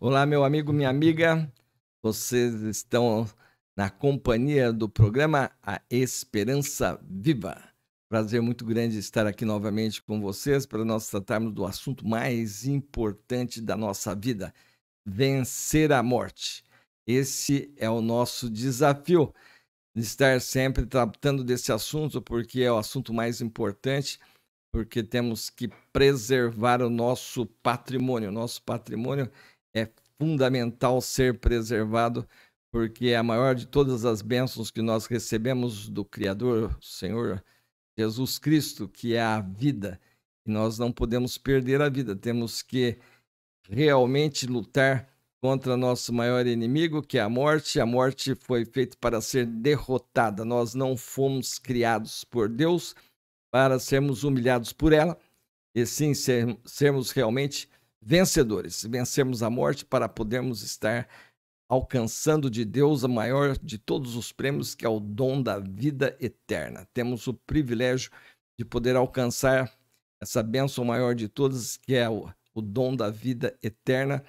Olá, meu amigo, minha amiga. Vocês estão na companhia do programa A Esperança Viva. Prazer muito grande estar aqui novamente com vocês para nós tratarmos do assunto mais importante da nossa vida: vencer a morte. Esse é o nosso desafio, de estar sempre tratando desse assunto, porque é o assunto mais importante, porque temos que preservar o nosso patrimônio. Nosso patrimônio é fundamental ser preservado, porque é a maior de todas as bênçãos que nós recebemos do Criador, Senhor Jesus Cristo, que é a vida. E nós não podemos perder a vida, temos que realmente lutar contra nosso maior inimigo, que é a morte. A morte foi feita para ser derrotada. Nós não fomos criados por Deus para sermos humilhados por ela, e sim sermos realmente vencedores, vencermos a morte para podermos estar alcançando de Deus a maior de todos os prêmios, que é o dom da vida eterna. Temos o privilégio de poder alcançar essa bênção maior de todas, que é o dom da vida eterna,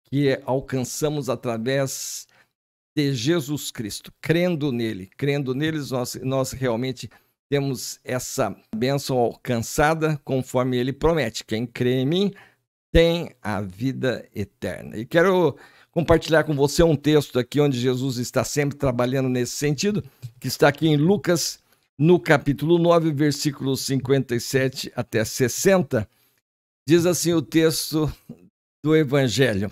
que alcançamos através de Jesus Cristo. Crendo nele, nós realmente temos essa bênção alcançada conforme ele promete. Quem crê em mim tem a vida eterna. E quero compartilhar com você um texto aqui onde Jesus está sempre trabalhando nesse sentido, que está aqui em Lucas, no capítulo 9, versículos 57 até 60. Diz assim o texto do Evangelho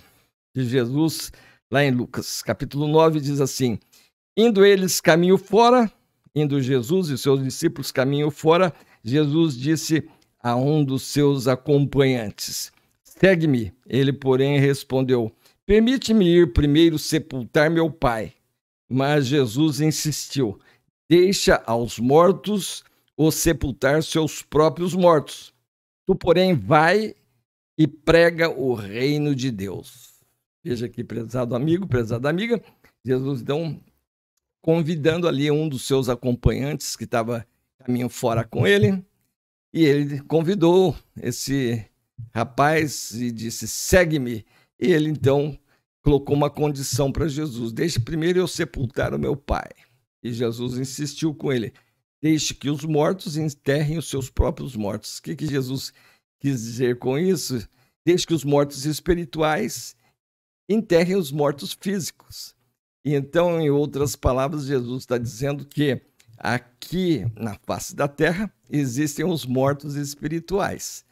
de Jesus, lá em Lucas, capítulo 9, diz assim: Indo eles caminho fora, indo Jesus e seus discípulos caminho fora, Jesus disse a um dos seus acompanhantes: Segue-me. Ele, porém, respondeu: Permite-me ir primeiro sepultar meu pai. Mas Jesus insistiu: Deixa aos mortos ou sepultar seus próprios mortos. Tu, porém, vai e prega o reino de Deus. Veja aqui, prezado amigo, prezada amiga, Jesus então convidando ali um dos seus acompanhantes que estava caminho fora com ele, e ele convidou esse rapaz e disse: segue-me. E ele então colocou uma condição para Jesus: deixe primeiro eu sepultar o meu pai. E Jesus insistiu com ele: deixe que os mortos enterrem os seus próprios mortos. O que Jesus quis dizer com isso? Deixe que os mortos espirituais enterrem os mortos físicos. E então, em outras palavras, Jesus está dizendo que aqui na face da terra existem os mortos espirituais.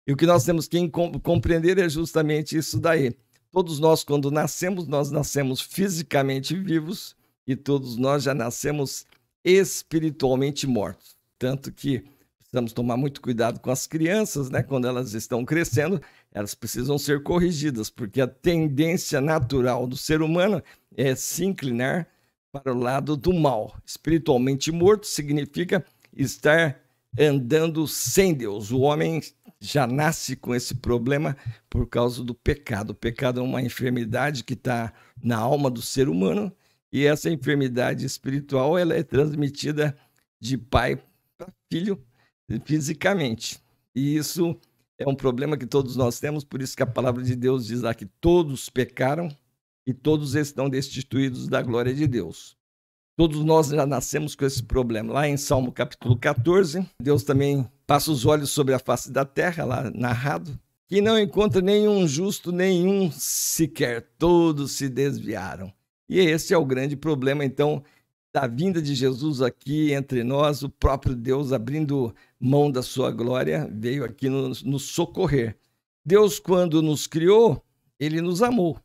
E o que nós temos que compreender é justamente isso daí. Todos nós, quando nascemos, nós nascemos fisicamente vivos e todos nós já nascemos espiritualmente mortos. Tanto que precisamos tomar muito cuidado com as crianças, né? Quando elas estão crescendo, elas precisam ser corrigidas, porque a tendência natural do ser humano é se inclinar para o lado do mal. Espiritualmente morto significa estar andando sem Deus. O homem já nasce com esse problema por causa do pecado. O pecado é uma enfermidade que está na alma do ser humano, e essa enfermidade espiritual ela é transmitida de pai para filho fisicamente. E isso é um problema que todos nós temos, por isso que a palavra de Deus diz lá que todos pecaram e todos estão destituídos da glória de Deus. Todos nós já nascemos com esse problema. Lá em Salmo capítulo 14, Deus também passa os olhos sobre a face da terra, lá narrado, que não encontra nenhum justo, nenhum sequer, todos se desviaram. E esse é o grande problema, então, da vinda de Jesus aqui entre nós. O próprio Deus, abrindo mão da sua glória, veio aqui nos socorrer. Deus, quando nos criou, ele nos amou.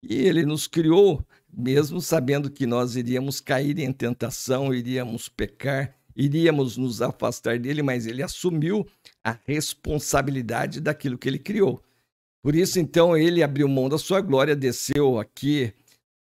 E ele nos criou mesmo sabendo que nós iríamos cair em tentação, iríamos pecar, iríamos nos afastar dele, mas ele assumiu a responsabilidade daquilo que ele criou. Por isso, então, ele abriu mão da sua glória, desceu aqui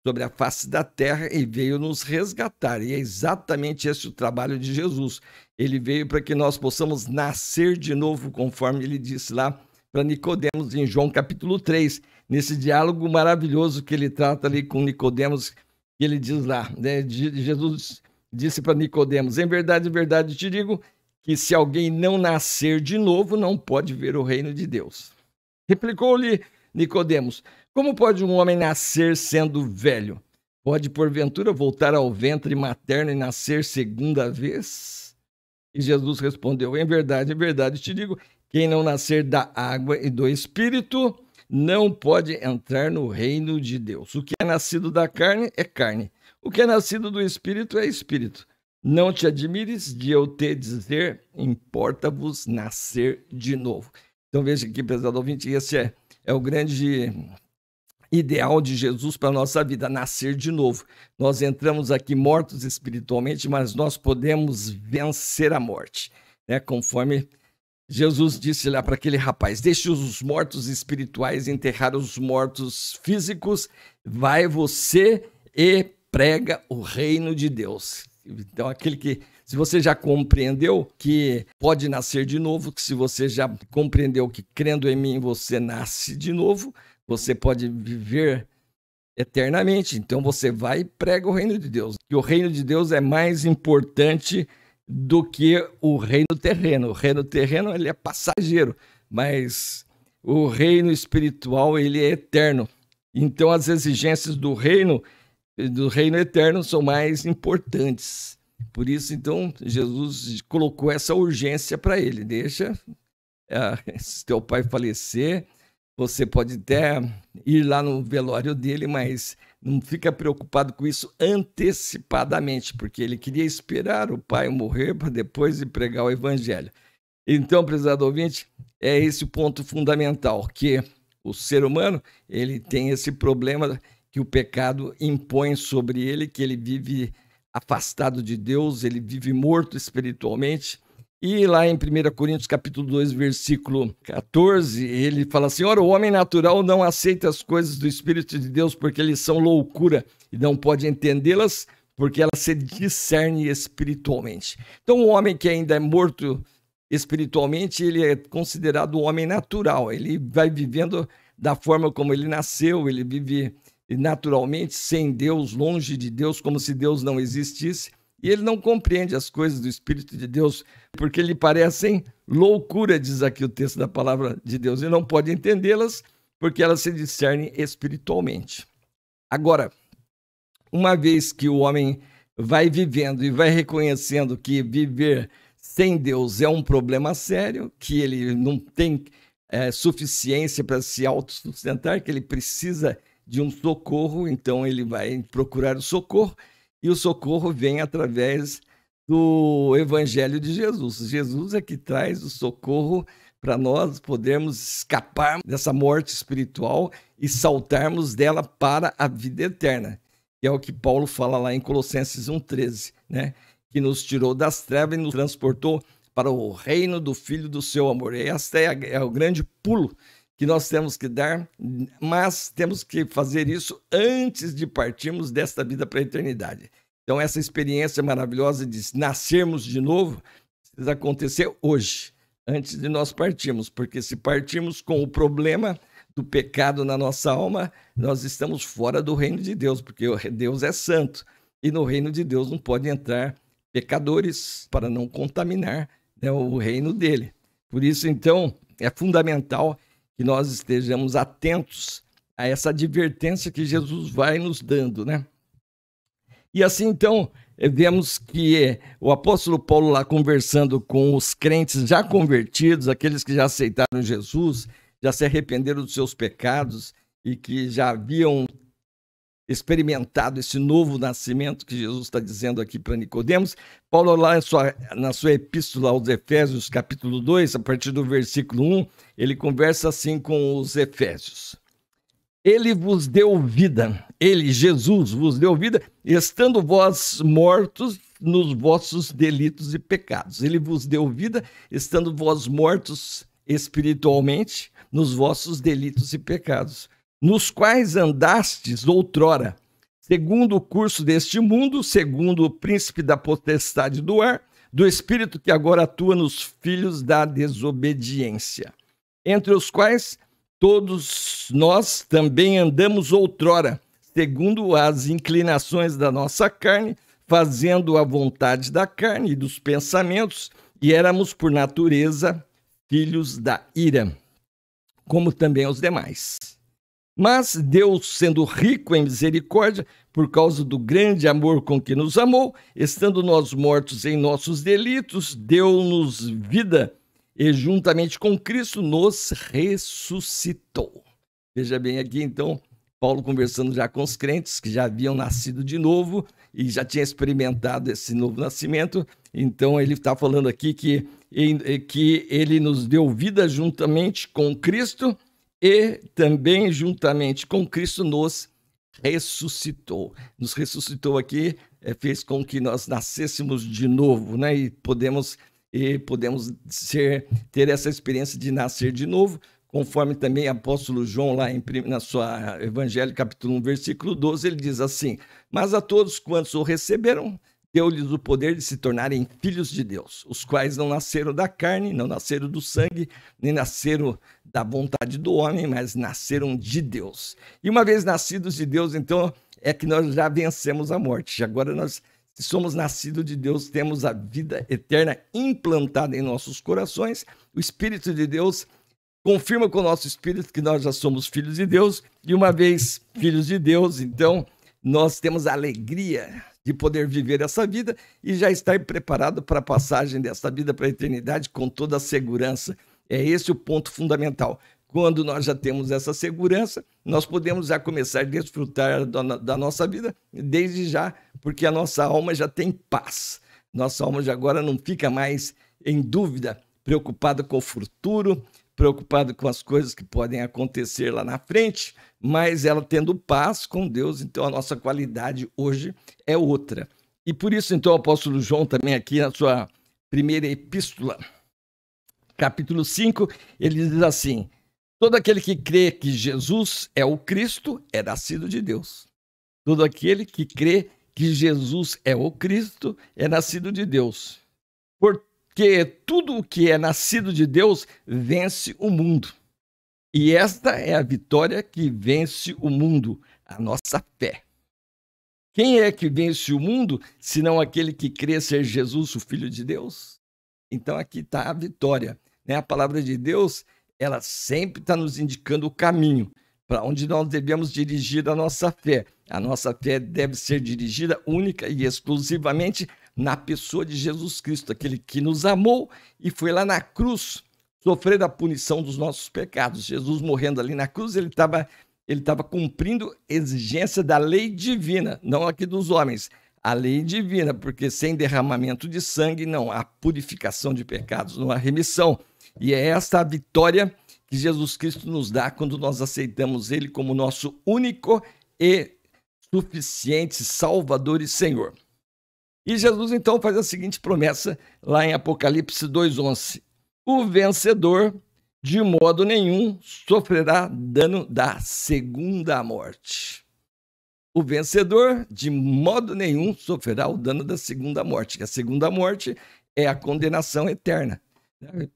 sobre a face da terra e veio nos resgatar. E é exatamente esse o trabalho de Jesus. Ele veio para que nós possamos nascer de novo, conforme ele disse lá para Nicodemos em João capítulo 3, nesse diálogo maravilhoso que ele trata ali com Nicodemos, que ele diz lá, né? Jesus disse para Nicodemos: em verdade te digo que se alguém não nascer de novo, não pode ver o reino de Deus. Replicou-lhe Nicodemos: Como pode um homem nascer sendo velho? Pode, porventura, voltar ao ventre materno e nascer segunda vez? E Jesus respondeu, em verdade, te digo, quem não nascer da água e do Espírito não pode entrar no reino de Deus. O que é nascido da carne é carne. O que é nascido do Espírito é Espírito. Não te admires de eu te dizer, importa-vos nascer de novo. Então veja aqui, prezado ouvinte, esse é o grande ideal de Jesus para a nossa vida, nascer de novo. Nós entramos aqui mortos espiritualmente, mas nós podemos vencer a morte, né? Conforme Jesus disse lá para aquele rapaz, deixe os mortos espirituais enterrar os mortos físicos, vai você e prega o reino de Deus. Então, se você já compreendeu que pode nascer de novo, que se você já compreendeu que crendo em mim você nasce de novo, você pode viver eternamente. Então você vai e prega o reino de Deus. E o reino de Deus é mais importante do que o reino terreno. O reino terreno ele é passageiro, mas o reino espiritual ele é eterno. Então as exigências do reino eterno são mais importantes. Por isso, então, Jesus colocou essa urgência para ele. Deixa se teu pai falecer, você pode até ir lá no velório dele, mas não fica preocupado com isso antecipadamente, porque ele queria esperar o pai morrer para depois ir pregar o evangelho. Então, prezado ouvinte, é esse o ponto fundamental, que o ser humano ele tem esse problema que o pecado impõe sobre ele, que ele vive afastado de Deus, ele vive morto espiritualmente. E lá em 1 Coríntios capítulo 2, versículo 14, ele fala assim, ora, o homem natural não aceita as coisas do Espírito de Deus porque eles são loucura e não pode entendê-las porque elas se discernem espiritualmente. Então o homem que ainda é morto espiritualmente, ele é considerado um homem natural, ele vai vivendo da forma como ele nasceu, ele vive naturalmente sem Deus, longe de Deus, como se Deus não existisse. E ele não compreende as coisas do Espírito de Deus, porque lhe parecem loucura, diz aqui o texto da palavra de Deus. E não pode entendê-las, porque elas se discernem espiritualmente. Agora, uma vez que o homem vai vivendo e vai reconhecendo que viver sem Deus é um problema sério, que ele não tem suficiência para se autossustentar, que ele precisa de um socorro, então ele vai procurar o socorro, e o socorro vem através do Evangelho de Jesus. Jesus é que traz o socorro para nós podermos escapar dessa morte espiritual e saltarmos dela para a vida eterna, que é o que Paulo fala lá em Colossenses 1,13, né? Que nos tirou das trevas e nos transportou para o reino do Filho do seu amor. E esse é o grande pulo que nós temos que dar, mas temos que fazer isso antes de partirmos desta vida para a eternidade. Então essa experiência maravilhosa de nascermos de novo precisa acontecer hoje, antes de nós partirmos, porque se partirmos com o problema do pecado na nossa alma, nós estamos fora do reino de Deus, porque Deus é santo, e no reino de Deus não pode entrar pecadores para não contaminar, né, o reino dele. Por isso, então, é fundamental que nós estejamos atentos a essa advertência que Jesus vai nos dando, né? E assim, então, vemos que o apóstolo Paulo lá conversando com os crentes já convertidos, aqueles que já aceitaram Jesus, já se arrependeram dos seus pecados e que já haviam experimentado esse novo nascimento que Jesus está dizendo aqui para Nicodemos. Paulo lá na sua epístola aos Efésios, capítulo 2, a partir do versículo 1, ele conversa assim com os Efésios. Ele vos deu vida, ele, Jesus, vos deu vida, estando vós mortos nos vossos delitos e pecados. Ele vos deu vida, estando vós mortos espiritualmente nos vossos delitos e pecados, nos quais andastes outrora, segundo o curso deste mundo, segundo o príncipe da potestade do ar, do espírito que agora atua nos filhos da desobediência, entre os quais todos nós também andamos outrora, segundo as inclinações da nossa carne, fazendo a vontade da carne e dos pensamentos, e éramos por natureza filhos da ira, como também os demais. Mas Deus, sendo rico em misericórdia, por causa do grande amor com que nos amou, estando nós mortos em nossos delitos, deu-nos vida e juntamente com Cristo nos ressuscitou. Veja bem aqui, então, Paulo conversando já com os crentes que já haviam nascido de novo e já tinha experimentado esse novo nascimento. Então, ele está falando aqui que ele nos deu vida juntamente com Cristo e também juntamente com Cristo nos ressuscitou. Nos ressuscitou aqui, fez com que nós nascêssemos de novo, né? E podemos ter essa experiência de nascer de novo, conforme também o apóstolo João, lá na sua Evangelho, capítulo 1, versículo 12, ele diz assim: mas a todos quantos o receberam, deu-lhes o poder de se tornarem filhos de Deus, os quais não nasceram da carne, não nasceram do sangue, nem nasceram da vontade do homem, mas nasceram de Deus. E uma vez nascidos de Deus, então, é que nós já vencemos a morte. Agora nós, se somos nascidos de Deus, temos a vida eterna implantada em nossos corações. O Espírito de Deus confirma com o nosso espírito que nós já somos filhos de Deus. E uma vez filhos de Deus, então, nós temos a alegria de poder viver essa vida e já estar preparado para a passagem dessa vida para a eternidade com toda a segurança. É esse o ponto fundamental. Quando nós já temos essa segurança, nós podemos já começar a desfrutar da nossa vida desde já, porque a nossa alma já tem paz. Nossa alma já agora não fica mais em dúvida, preocupada com o futuro, preocupada com as coisas que podem acontecer lá na frente, mas ela tendo paz com Deus, então a nossa qualidade hoje é outra. E por isso, então, o apóstolo João também aqui na sua primeira epístola, capítulo 5, ele diz assim: todo aquele que crê que Jesus é o Cristo é nascido de Deus. Todo aquele que crê que Jesus é o Cristo é nascido de Deus. Porque tudo o que é nascido de Deus vence o mundo. E esta é a vitória que vence o mundo, a nossa fé. Quem é que vence o mundo, senão aquele que crê ser Jesus, o Filho de Deus? Então aqui está a vitória. A palavra de Deus, ela sempre está nos indicando o caminho para onde nós devemos dirigir a nossa fé. A nossa fé deve ser dirigida única e exclusivamente na pessoa de Jesus Cristo, aquele que nos amou e foi lá na cruz sofrer a punição dos nossos pecados. Jesus morrendo ali na cruz, ele estava cumprindo exigência da lei divina, não aqui dos homens. A lei divina, porque sem derramamento de sangue não há purificação de pecados, não há remissão. E é esta a vitória que Jesus Cristo nos dá quando nós aceitamos Ele como nosso único e suficiente Salvador e Senhor. E Jesus então faz a seguinte promessa lá em Apocalipse 2:11: o vencedor de modo nenhum sofrerá dano da segunda morte. O vencedor de modo nenhum sofrerá o dano da segunda morte. A segunda morte é a condenação eterna.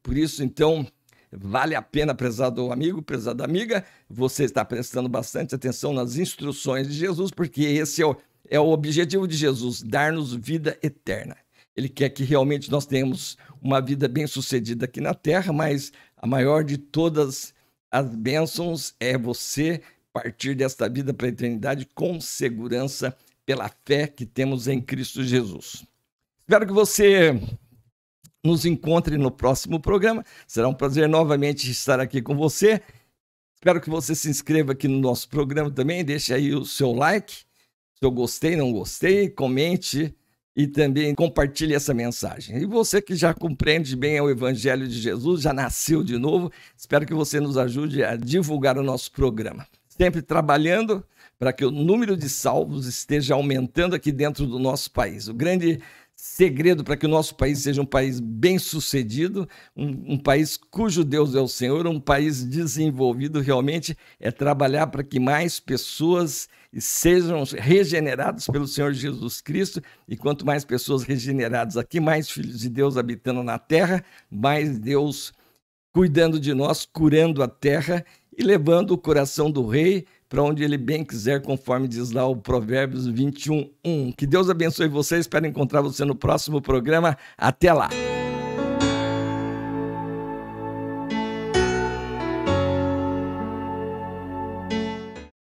Por isso, então, vale a pena, prezado amigo, prezada amiga, você está prestando bastante atenção nas instruções de Jesus, porque esse é o objetivo de Jesus, dar-nos vida eterna. Ele quer que realmente nós tenhamos uma vida bem-sucedida aqui na Terra, mas a maior de todas as bênçãos é você partir desta vida para a eternidade com segurança pela fé que temos em Cristo Jesus. Espero que você nos encontre no próximo programa. Será um prazer novamente estar aqui com você. Espero que você se inscreva aqui no nosso programa também. Deixe aí o seu like, se eu gostei, não gostei, comente e também compartilhe essa mensagem. E você que já compreende bem o Evangelho de Jesus, já nasceu de novo, espero que você nos ajude a divulgar o nosso programa. Sempre trabalhando para que o número de salvos esteja aumentando aqui dentro do nosso país. O grande segredo para que o nosso país seja um país bem-sucedido, um país cujo Deus é o Senhor, um país desenvolvido realmente, é trabalhar para que mais pessoas sejam regeneradas pelo Senhor Jesus Cristo, e quanto mais pessoas regeneradas aqui, mais filhos de Deus habitando na terra, mais Deus cuidando de nós, curando a terra e levando o coração do rei para onde ele bem quiser, conforme diz lá o Provérbios 21:1. Que Deus abençoe você, espero encontrar você no próximo programa. Até lá!